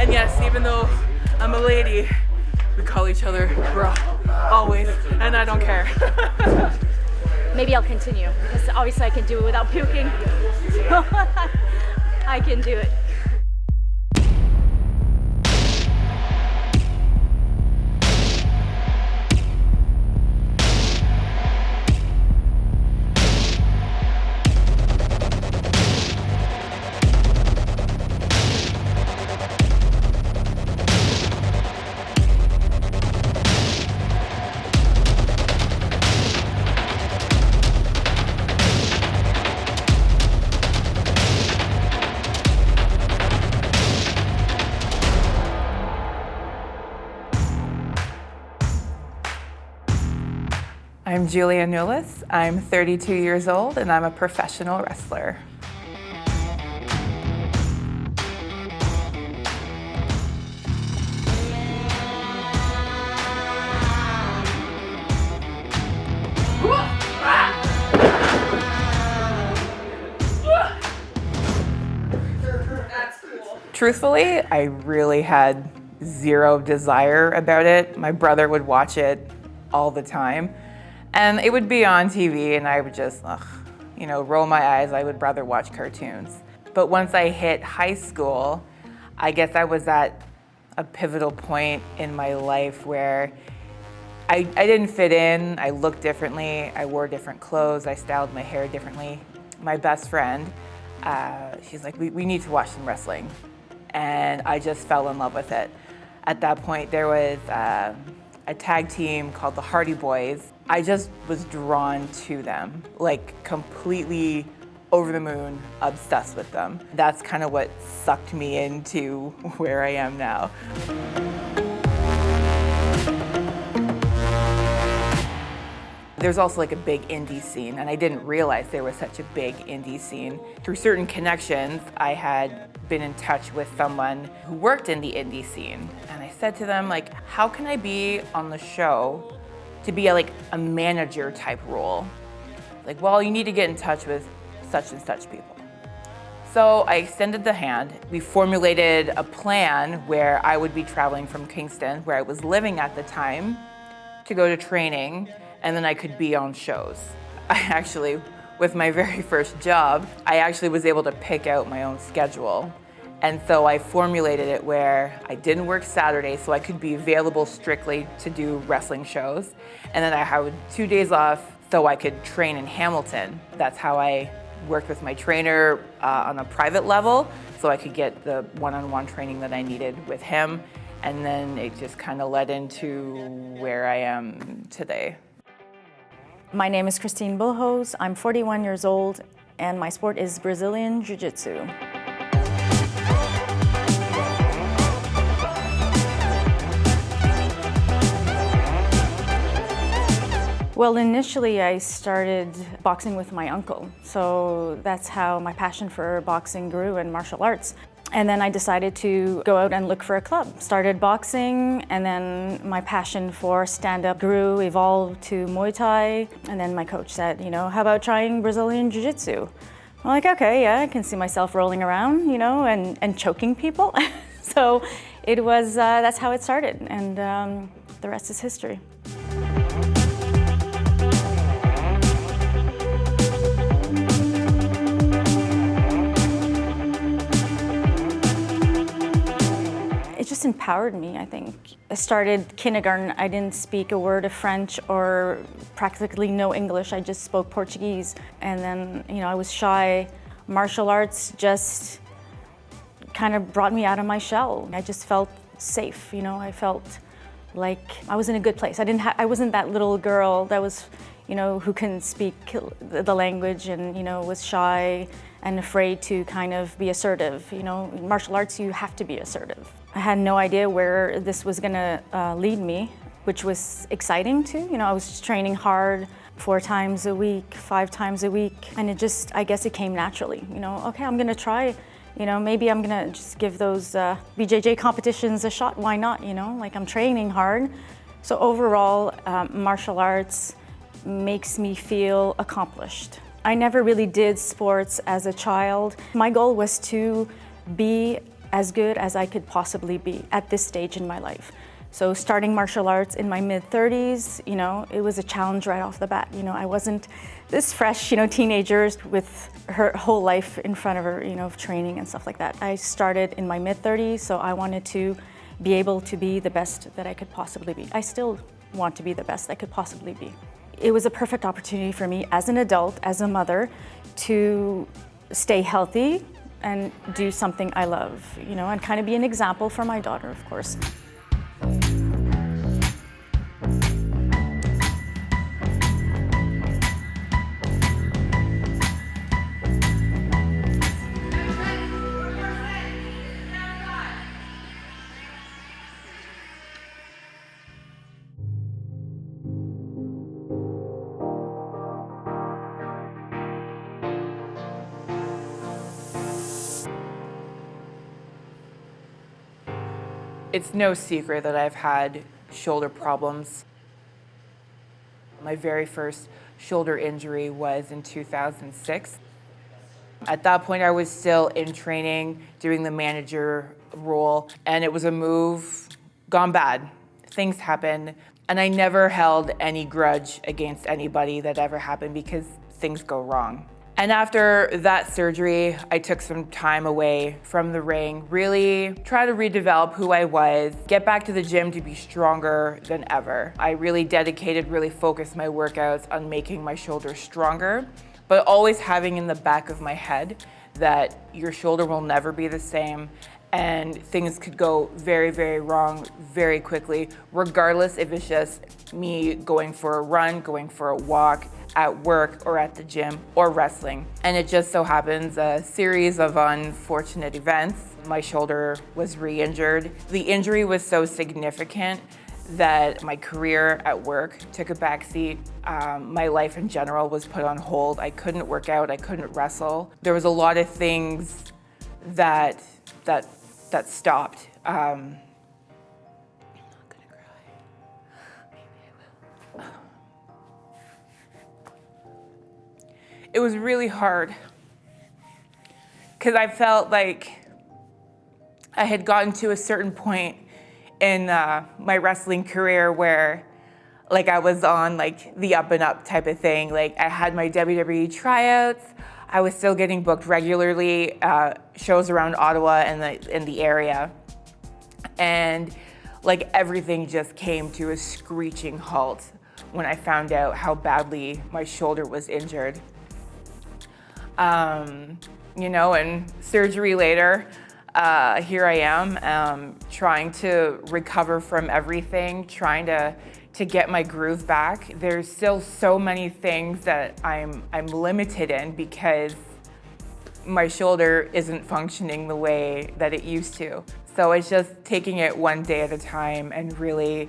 And yes, even though I'm a lady, we call each other bro, always, and I don't care. Maybe I'll continue, because obviously I can do it without puking. So I can do it. I'm Nulis. I'm 32 years old and I'm a professional wrestler. That's cool. Truthfully, I really had zero desire about it. My brother would watch it all the time. And it would be on TV and I would just, roll my eyes. I would rather watch cartoons. But once I hit high school, I guess I was at a pivotal point in my life where I didn't fit in. I looked differently. I wore different clothes. I styled my hair differently. My best friend, she's like, we need to watch some wrestling. And I just fell in love with it. At that point, there was a tag team called the Hardy Boys. I just was drawn to them, like completely over the moon, obsessed with them. That's kind of what sucked me into where I am now. There's also like a big indie scene, and I didn't realize there was such a big indie scene. Through certain connections, I had been in touch with someone who worked in the indie scene. And I said to them, like, how can I be on the show to be a manager type role? Like, well, you need to get in touch with such and such people. So I extended the hand. We formulated a plan where I would be traveling from Kingston, where I was living at the time, to go to training, and then I could be on shows. I actually, with my very first job, I actually was able to pick out my own schedule. And so I formulated it where I didn't work Saturdays, so I could be available strictly to do wrestling shows. And then I had 2 days off so I could train in Hamilton. That's how I worked with my trainer on a private level, so I could get the one-on-one training that I needed with him. And then it just kind of led into where I am today. My name is Christine Bulhöes. I'm 41 years old, and my sport is Brazilian Jiu-Jitsu. Well, initially I started boxing with my uncle. So that's how my passion for boxing grew and martial arts. And then I decided to go out and look for a club. Started boxing, and then my passion for stand-up grew, evolved to Muay Thai. And then my coach said, how about trying Brazilian Jiu-Jitsu? I'm like, okay, yeah, I can see myself rolling around, and choking people. So it was, that's how it started. And the rest is history. It just empowered me, I think. I started kindergarten, I didn't speak a word of French or practically no English, I just spoke Portuguese. And then, I was shy. Martial arts just kind of brought me out of my shell. I just felt safe, I felt like I was in a good place. I wasn't that little girl that was, who couldn't speak the language and, was shy and afraid to kind of be assertive. In martial arts, you have to be assertive. I had no idea where this was gonna lead me, which was exciting too. I was training hard 4 times a week, 5 times a week, and I guess it came naturally. Okay, I'm gonna try, maybe I'm gonna just give those BJJ competitions a shot. Why not, I'm training hard. So overall, martial arts makes me feel accomplished. I never really did sports as a child. My goal was to be as good as I could possibly be at this stage in my life. So starting martial arts in my mid-30s, it was a challenge right off the bat. I wasn't this fresh, teenager with her whole life in front of her, of training and stuff like that. I started in my mid-30s, so I wanted to be able to be the best that I could possibly be. I still want to be the best I could possibly be. It was a perfect opportunity for me as an adult, as a mother, to stay healthy and do something I love, and kind of be an example for my daughter, of course. It's no secret that I've had shoulder problems. My very first shoulder injury was in 2006. At that point, I was still in training, doing the manager role, and it was a move gone bad. Things happen, and I never held any grudge against anybody that ever happened because things go wrong. And after that surgery, I took some time away from the ring, really try to redevelop who I was, get back to the gym to be stronger than ever. I really dedicated, really focused my workouts on making my shoulder stronger, but always having in the back of my head that your shoulder will never be the same and things could go very, very wrong very quickly, regardless if it's just me going for a run, going for a walk, at work or at the gym or wrestling. And it just so happens a series of unfortunate events. My shoulder was re-injured. The injury was so significant that my career at work took a backseat. My life in general was put on hold. I couldn't work out, I couldn't wrestle. There was a lot of things that stopped. I'm not gonna cry. Maybe I will. It was really hard because I felt like I had gotten to a certain point in my wrestling career where I was on the up and up type of thing. I had my WWE tryouts. I was still getting booked regularly, shows around Ottawa and in the area. And everything just came to a screeching halt when I found out how badly my shoulder was injured. And surgery later, here I am, trying to recover from everything, trying to get my groove back. There's still so many things that I'm limited in because my shoulder isn't functioning the way that it used to. So it's just taking it one day at a time and really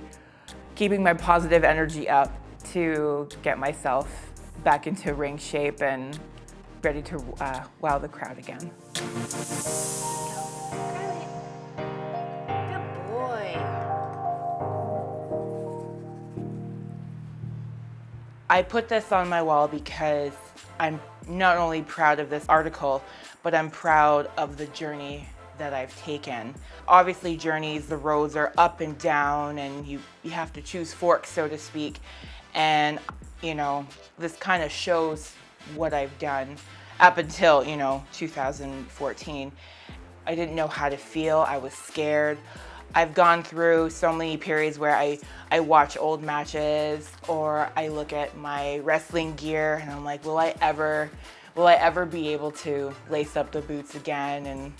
keeping my positive energy up to get myself back into ring shape and ready to wow the crowd again. Good boy. I put this on my wall because I'm not only proud of this article, but I'm proud of the journey that I've taken. Obviously journeys, the roads are up and down and you have to choose forks, so to speak. And this kind of shows what I've done up until 2014. I didn't know how to feel. I was scared. I've gone through so many periods where I watch old matches or I look at my wrestling gear and I'm like, will I ever be able to lace up the boots again and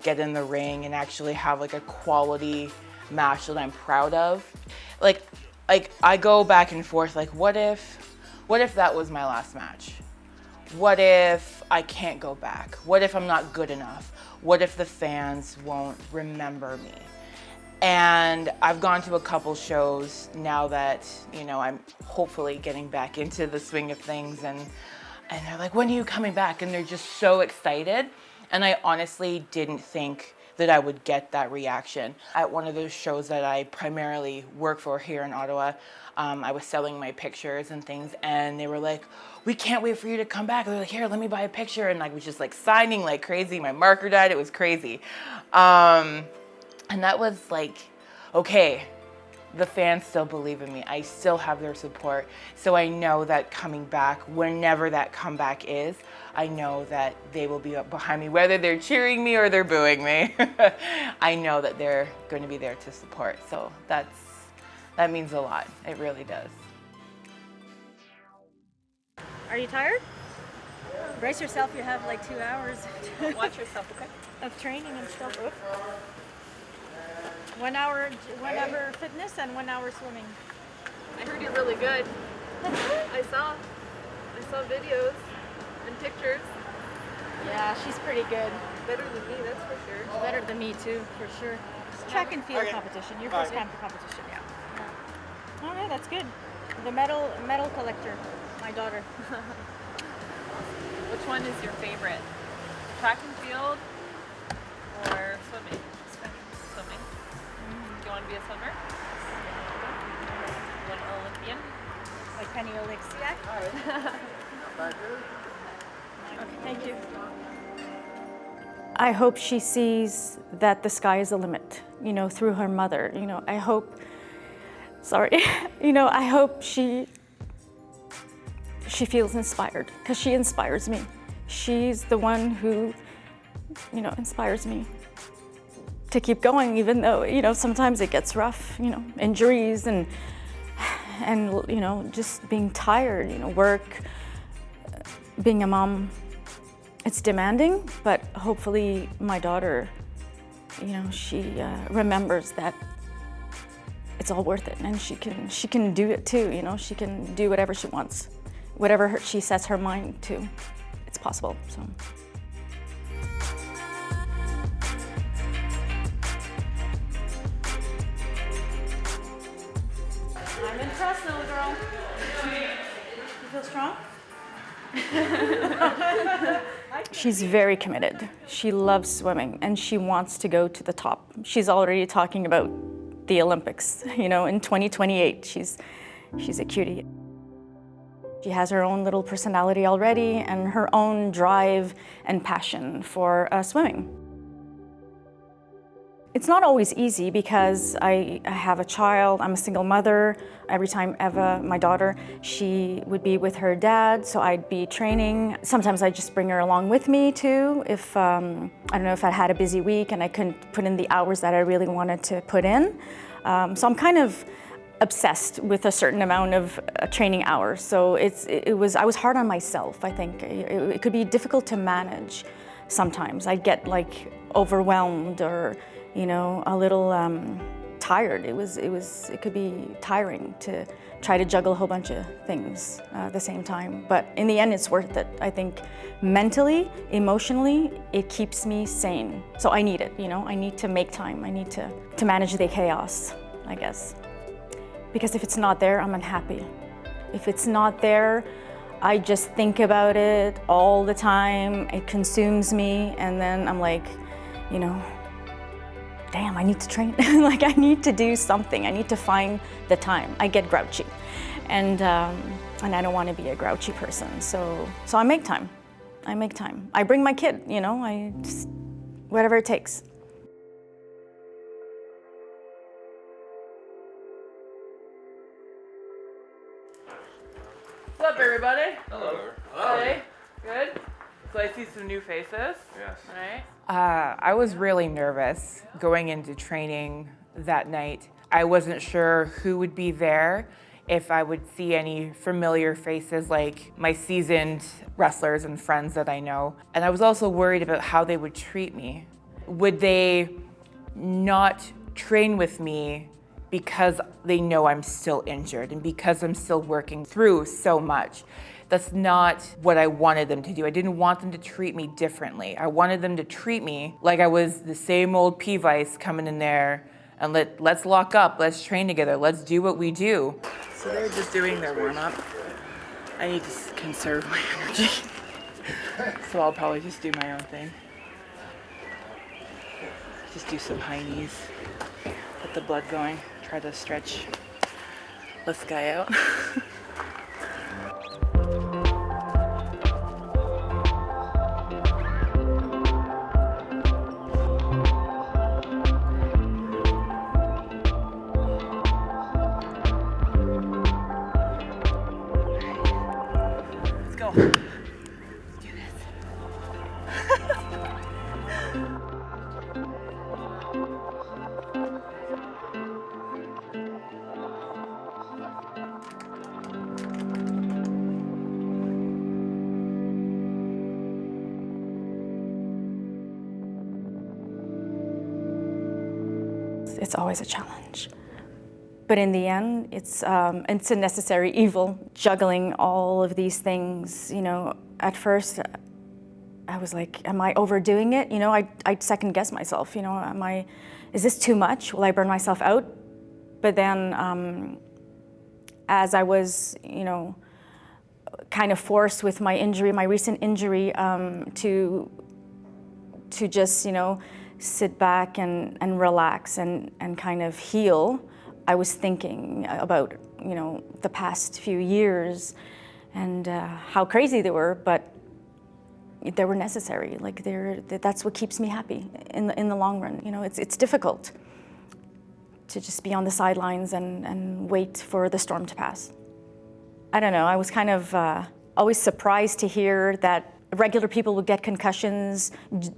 get in the ring and actually have a quality match that I'm proud of? I go back and forth, what if that was my last match? What if I can't go back? What if I'm not good enough? What if the fans won't remember me? And I've gone to a couple shows now that, I'm hopefully getting back into the swing of things and they're like, when are you coming back? And they're just so excited. And I honestly didn't think that I would get that reaction. At one of those shows that I primarily work for here in Ottawa, I was selling my pictures and things, and they were like, we can't wait for you to come back. They're like, here, let me buy a picture. And I was just like signing like crazy. My marker died. It was crazy. And that was like, okay, the fans still believe in me. I still have their support. So I know that coming back, whenever that comeback is, I know that they will be up behind me, whether they're cheering me or they're booing me. I know that they're going to be there to support. So that means a lot. It really does. Are you tired? Brace yourself, you have like 2 hours. Watch yourself, okay? Of training and stuff. 1 hour fitness and 1 hour swimming. I heard you're really good. I saw videos and pictures. Yeah, she's pretty good. Better than me, that's for sure. Better than me too, for sure. Track and field competition. Your first time for competition, yeah. All right, that's good. The medal collector, my daughter. Which one is your favorite? Track and field or swimming? Swimming. Do you want to be a swimmer? An Olympian? Like Penny Oleksiak? Okay, thank you. I hope she sees that the sky is the limit, through her mother. I hope she feels inspired, because she inspires me. She's the one who, inspires me to keep going, even though, sometimes it gets rough, injuries and just being tired, work, being a mom. It's demanding, but hopefully my daughter, she remembers that it's all worth it, and she can do it too. She can do whatever she wants, whatever she sets her mind to. It's possible. So. I'm impressed, little girl. You feel strong? She's very committed. She loves swimming, and she wants to go to the top. She's already talking about the Olympics, in 2028. She's a cutie. She has her own little personality already and her own drive and passion for swimming. It's not always easy because I have a child, I'm a single mother. Every time Eva, my daughter, she would be with her dad, so I'd be training. Sometimes I just bring her along with me too, if, I don't know, if I had a busy week and I couldn't put in the hours that I really wanted to put in. So I'm kind of obsessed with a certain amount of training hours. So I was hard on myself, I think. It could be difficult to manage sometimes. I'd get like overwhelmed or, a little tired. It could be tiring to try to juggle a whole bunch of things at the same time. But in the end, it's worth it. I think mentally, emotionally, it keeps me sane. So I need it, I need to make time. I need to manage the chaos, I guess. Because if it's not there, I'm unhappy. If it's not there, I just think about it all the time. It consumes me, and then I'm like, damn, I need to train. Like, I need to do something. I need to find the time. I get grouchy, and I don't want to be a grouchy person. So I make time. I bring my kid. I just whatever it takes. What's up, everybody? Hello. Hey, good. So I see some new faces. Yes. All right. I was really nervous going into training that night. I wasn't sure who would be there, if I would see any familiar faces like my seasoned wrestlers and friends that I know. And I was also worried about how they would treat me. Would they not train with me because they know I'm still injured and because I'm still working through so much? That's not what I wanted them to do. I didn't want them to treat me differently. I wanted them to treat me like I was the same old Vice coming in there and let's lock up, let's train together, let's do what we do. So they're just doing their warm-up. I need to conserve my energy. So I'll probably just do my own thing. Just do some high knees. Get the blood going. Try to stretch this guy out. Let's go. Let's do this. It's always a challenge. But in the end, it's a necessary evil, juggling all of these things. You know, at first, I was like, am I overdoing it? You know, I'd second guess myself. You know, is this too much? Will I burn myself out? But then, as I was, you know, kind of forced with my injury, my recent injury, to just, you know, sit back and relax and kind of heal, I was thinking about, you know, the past few years and how crazy they were, but they were necessary. Like that's what keeps me happy in the long run. You know, it's difficult to just be on the sidelines and wait for the storm to pass. I don't know, I was kind of always surprised to hear that regular people would get concussions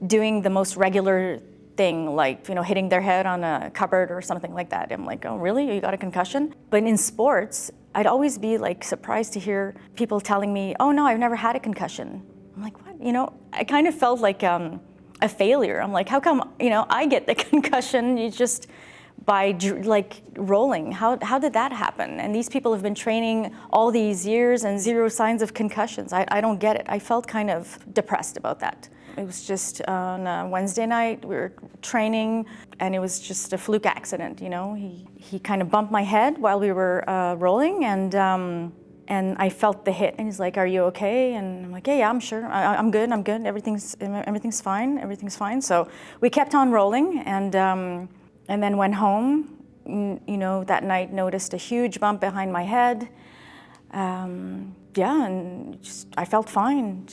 doing the most regular thing, like, you know, hitting their head on a cupboard or something like that. I'm like, oh, really? You got a concussion? But in sports, I'd always be like surprised to hear people telling me, oh no, I've never had a concussion. I'm like, what? You know, I kind of felt like a failure. I'm like, how come, you know, I get the concussion? You just by like rolling. How did that happen? And these people have been training all these years and zero signs of concussions. I don't get it. I felt kind of depressed about that. It was just on a Wednesday night, we were training, and it was just a fluke accident, you know. He kind of bumped my head while we were rolling, and I felt the hit. And he's like, "Are you okay?" And I'm like, "Yeah, I'm sure. I'm good. Everything's fine." So we kept on rolling, and then went home. You know, that night noticed a huge bump behind my head. And just I felt fine.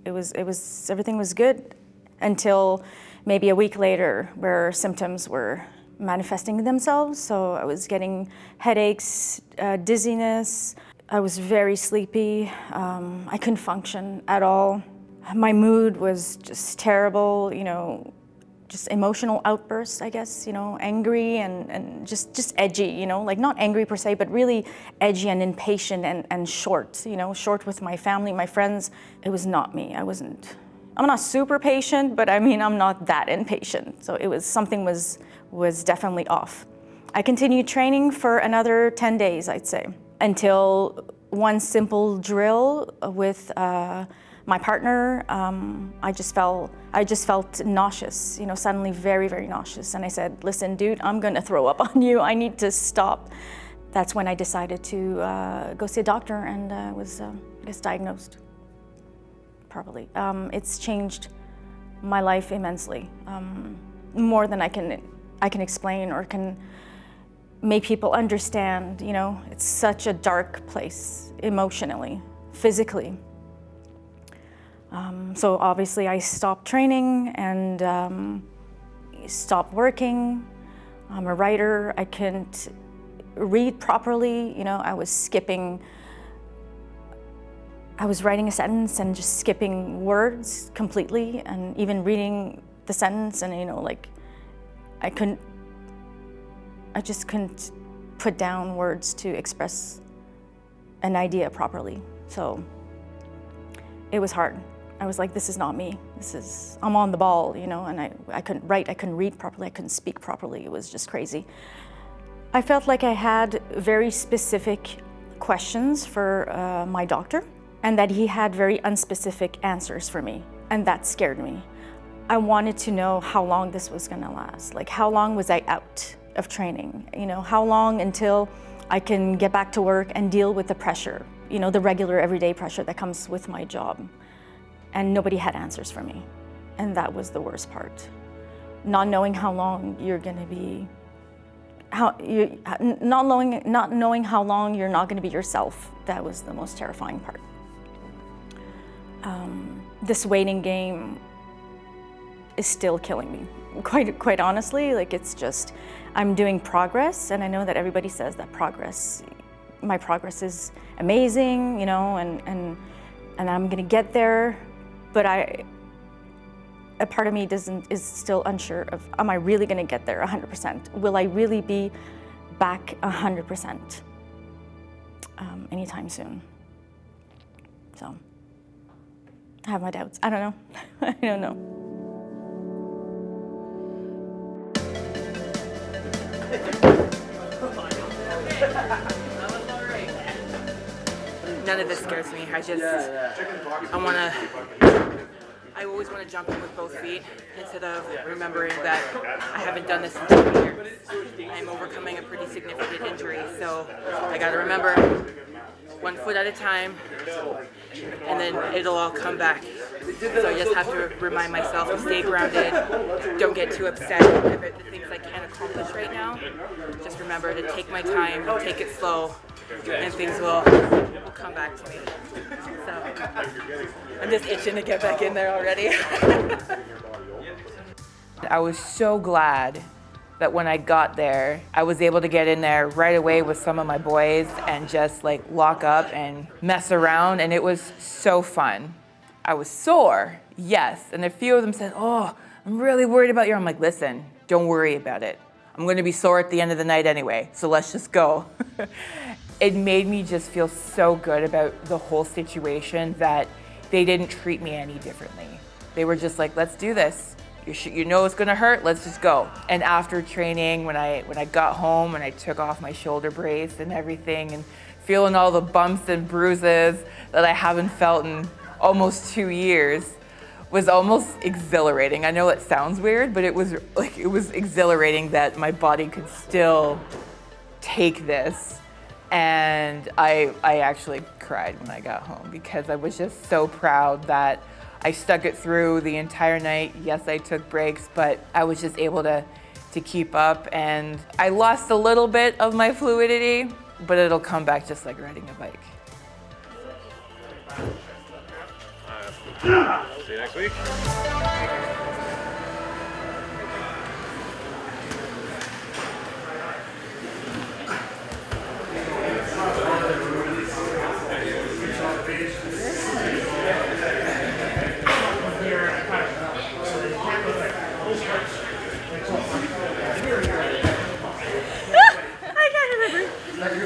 Everything was good until maybe a week later, where symptoms were manifesting themselves. So I was getting headaches, dizziness. I was very sleepy. I couldn't function at all. My mood was just terrible, you know, just emotional outbursts, I guess, you know, angry and just edgy, you know, like not angry per se, but really edgy and impatient and short, you know, short with my family, my friends. It was not me. I'm not super patient, but I mean, I'm not that impatient. So something was definitely off. I continued training for another 10 days, I'd say, until one simple drill with my partner, I just felt nauseous, you know, suddenly very, very nauseous. And I said, listen, dude, I'm gonna throw up on you. I need to stop. That's when I decided to go see a doctor and was, I guess, diagnosed properly. It's changed my life immensely, more than I can explain or can make people understand, you know. It's such a dark place emotionally, physically. So obviously I stopped training and stopped working. I'm a writer. I couldn't read properly. You know, I was writing a sentence and just skipping words completely, and even reading the sentence, and, you know, like I just couldn't put down words to express an idea properly. So it was hard. I was like, this is not me. I'm on the ball, you know, and I couldn't write, I couldn't read properly, I couldn't speak properly. It was just crazy. I felt like I had very specific questions for my doctor, and that he had very unspecific answers for me, and that scared me. I wanted to know how long this was gonna last. Like, how long was I out of training? You know, how long until I can get back to work and deal with the pressure, you know, the regular everyday pressure that comes with my job. And nobody had answers for me. And that was the worst part. not knowing how long you're going to be, not knowing how long you're not going to be yourself. That was the most terrifying part. This waiting game is still killing me. Quite honestly, like it's just, I'm doing progress, and I know that everybody says that my progress is amazing, you know, and I'm gonna get there, but a part of me is still unsure of, am I really gonna get there 100%? Will I really be back 100% anytime soon? So, I have my doubts. I don't know. I don't know. None of this scares me. I always want to jump in with both feet instead of remembering that I haven't done this in 2 years. I'm overcoming a pretty significant injury, so I got to remember 1 foot at a time, and then it'll all come back. So I just have to remind myself to stay grounded, don't get too upset about the things I can't accomplish right now. Just remember to take my time, take it slow, and things will come back to me. So I'm just itching to get back in there already. I was so glad that when I got there, I was able to get in there right away with some of my boys and just like lock up and mess around, and it was so fun. I was sore, yes, and a few of them said, oh, I'm really worried about you. I'm like, listen, don't worry about it. I'm gonna be sore at the end of the night anyway, so let's just go. It made me just feel so good about the whole situation that they didn't treat me any differently. They were just like, let's do this. You know it's gonna hurt, let's just go. And after training, when I got home and I took off my shoulder brace and everything and feeling all the bumps and bruises that I haven't felt in almost 2 years, was almost exhilarating. I know it sounds weird, but it was exhilarating that my body could still take this. And I actually cried when I got home because I was just so proud that I stuck it through the entire night. Yes, I took breaks, but I was just able to keep up, and I lost a little bit of my fluidity, but it'll come back just like riding a bike. See you next week.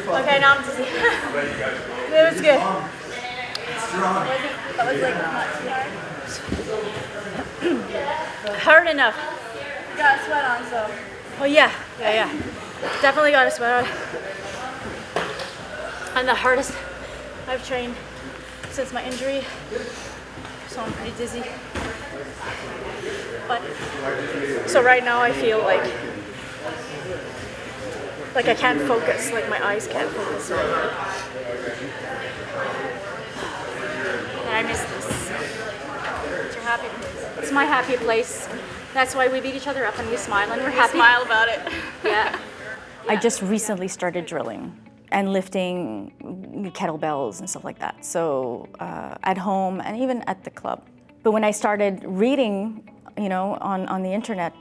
Okay, now I'm dizzy. It was good. That was like not too hard. Hard enough. Got a sweat on, so. Oh yeah. Definitely got a sweat on. And the hardest I've trained since my injury, so I'm pretty dizzy. But so right now I feel like I can't focus, like my eyes can't focus right now. And I miss this. It's your happy place. It's my happy place. That's why we beat each other up and we smile and we're happy. Smile about it. Yeah. I just recently started drilling and lifting kettlebells and stuff like that. So at home and even at the club. But when I started reading, you know, on the internet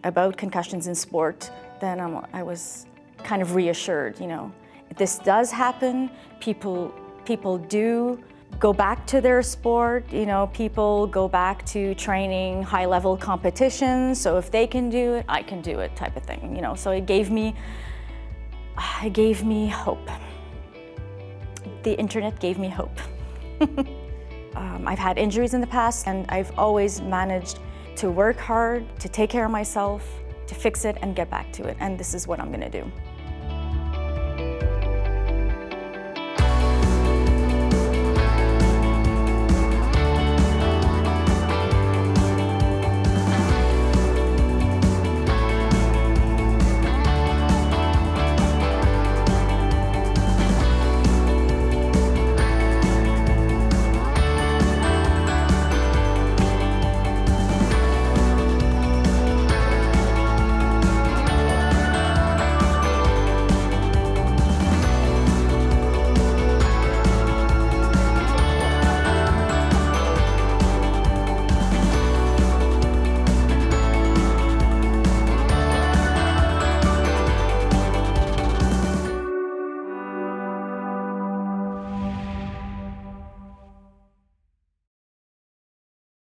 about concussions in sport, then I was kind of reassured, you know. This does happen, people do go back to their sport, you know, people go back to training high-level competitions, so if they can do it, I can do it type of thing, you know. So it gave me hope. The internet gave me hope. I've had injuries in the past, and I've always managed to work hard, to take care of myself, to fix it and get back to it, and this is what I'm gonna do.